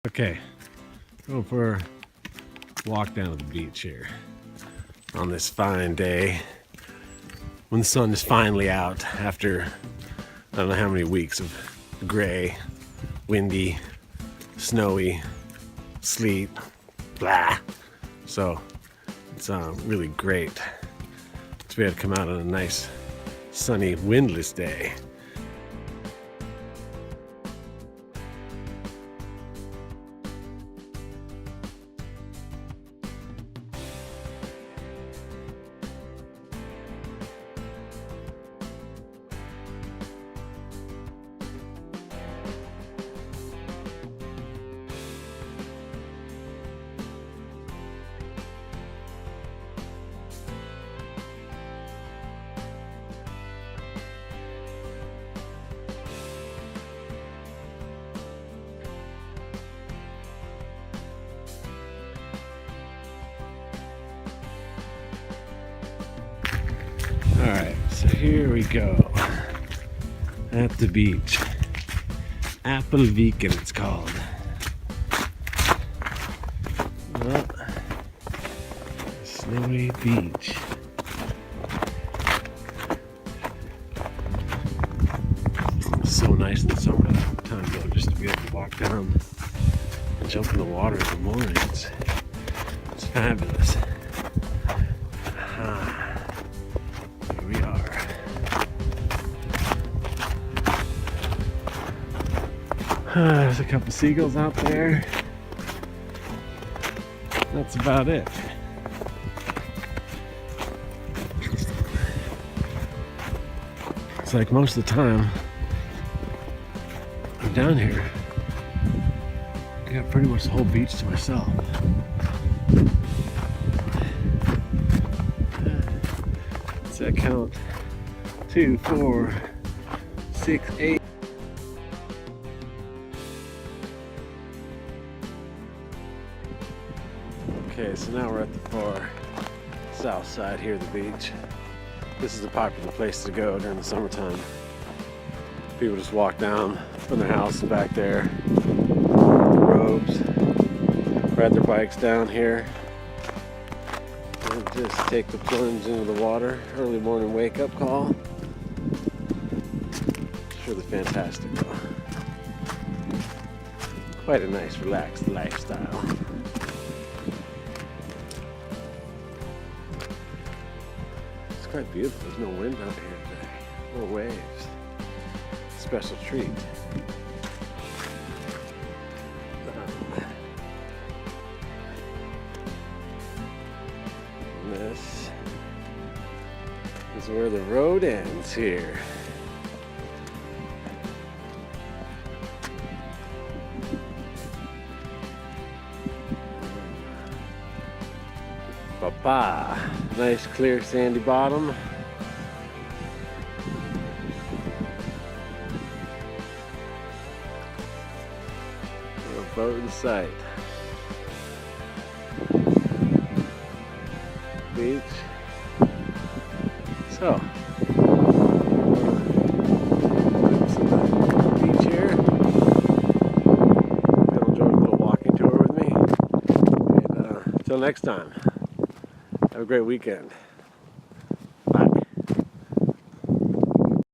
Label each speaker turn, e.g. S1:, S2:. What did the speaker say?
S1: Okay, going for a walk down to the beach here on this fine day when the sun is finally out after I don't know how many weeks of gray, windy, snowy, sleet, blah. So it's really great to be able to come out on a nice, sunny, windless day. Alright, so here we go at the beach. Appelviken it's called. Well, snowy beach. It's so nice in the summertime though, just to be able to walk down and jump in the water in the morning. It's fabulous. We are. There's a couple seagulls out there. That's about it. It's like most of the time I'm down here, I got pretty much the whole beach to myself. I count 2, 4, 6, 8. Okay, so now we're at the far south side here of the beach. This is a popular place to go during the summertime. People just walk down from their house back there, robes, ride their bikes down here. Just take the plunge into the water. Early morning wake-up call. It's really fantastic though. Quite a nice relaxed lifestyle. It's quite beautiful. There's no wind out here today. No waves. Special treat. This is where the road ends here. Papa, nice clear sandy bottom. A boat in sight. Beach. So, beach here. You'll enjoy a little walking tour with me. And until next time, have a great weekend.